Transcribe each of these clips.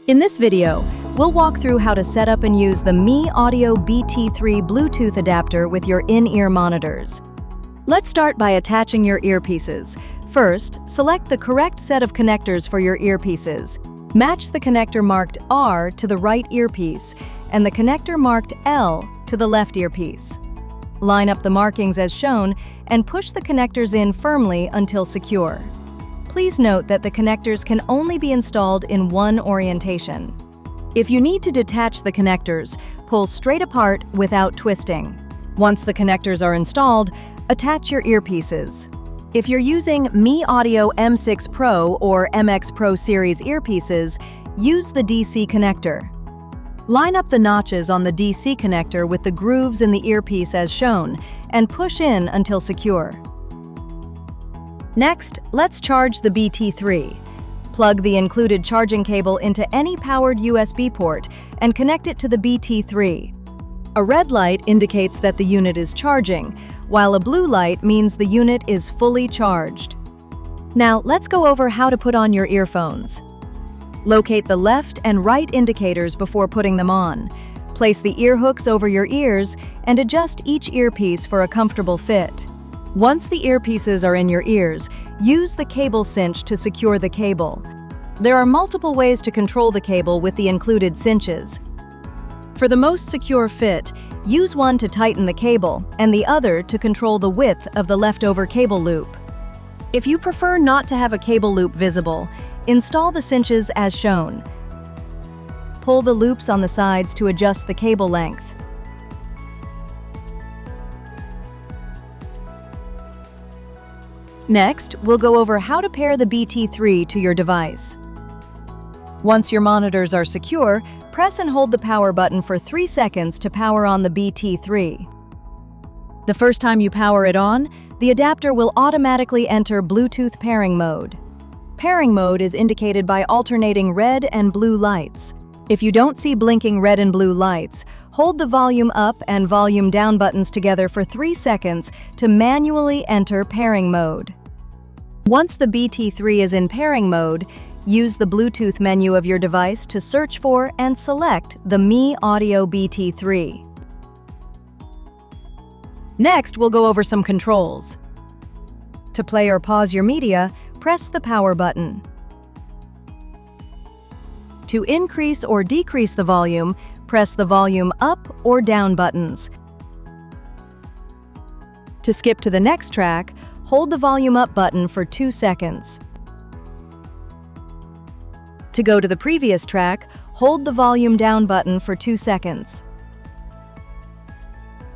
In this video, we'll walk through how to set up and use the MEE Audio BT3 Bluetooth adapter with your in-ear monitors. Let's start by attaching your earpieces. First, select the correct set of connectors for your earpieces. Match the connector marked R to the right earpiece and the connector marked L to the left earpiece. Line up the markings as shown and push the connectors in firmly until secure. Please note that the connectors can only be installed in one orientation. If you need to detach the connectors, pull straight apart without twisting. Once the connectors are installed, attach your earpieces. If you're using MEE Audio M6 Pro or MX Pro series earpieces, use the DC connector. Line up the notches on the DC connector with the grooves in the earpiece as shown, and push in until secure. Next, let's charge the BT3. Plug the included charging cable into any powered USB port and connect it to the BT3. A red light indicates that the unit is charging, while a blue light means the unit is fully charged. Now, let's go over how to put on your earphones. Locate the left and right indicators before putting them on. Place the ear hooks over your ears and adjust each earpiece for a comfortable fit. Once the earpieces are in your ears, use the cable cinch to secure the cable. There are multiple ways to control the cable with the included cinches. For the most secure fit, use one to tighten the cable and the other to control the width of the leftover cable loop. If you prefer not to have a cable loop visible, install the cinches as shown. Pull the loops on the sides to adjust the cable length. Next, we'll go over how to pair the BT3 to your device. Once your monitors are secure, press and hold the power button for 3 seconds to power on the BT3. The first time you power it on, the adapter will automatically enter Bluetooth pairing mode. Pairing mode is indicated by alternating red and blue lights. If you don't see blinking red and blue lights, hold the volume up and volume down buttons together for 3 seconds to manually enter pairing mode. Once the BT3 is in pairing mode, use the Bluetooth menu of your device to search for and select the MEE Audio BT3. Next, we'll go over some controls. To play or pause your media, press the power button. To increase or decrease the volume, press the volume up or down buttons. To skip to the next track, hold the volume up button for 2 seconds. To go to the previous track, hold the volume down button for 2 seconds.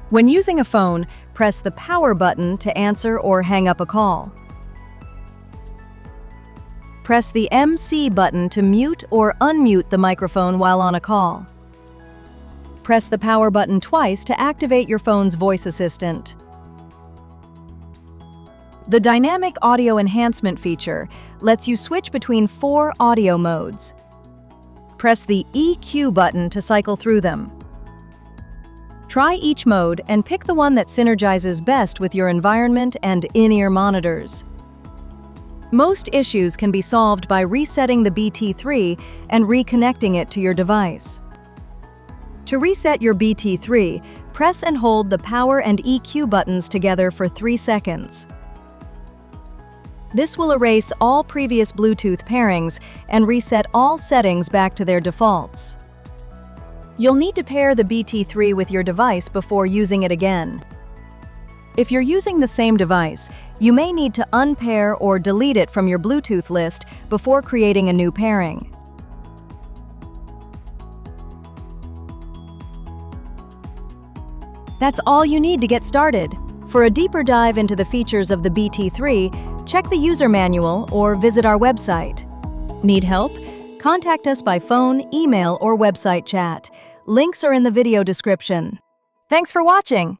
When using a phone, press the power button to answer or hang up a call. Press the MC button to mute or unmute the microphone while on a call. Press the power button twice to activate your phone's voice assistant. The dynamic audio enhancement feature lets you switch between 4 audio modes. Press the EQ button to cycle through them. Try each mode and pick the one that synergizes best with your environment and in-ear monitors. Most issues can be solved by resetting the BT3 and reconnecting it to your device. To reset your BT3, press and hold the power and EQ buttons together for 3 seconds. This will erase all previous Bluetooth pairings and reset all settings back to their defaults. You'll need to pair the BT3 with your device before using it again. If you're using the same device, you may need to unpair or delete it from your Bluetooth list before creating a new pairing. That's all you need to get started. For a deeper dive into the features of the BT3, check the user manual or visit our website. Need help? Contact us by phone, email, or website chat. Links are in the video description. Thanks for watching!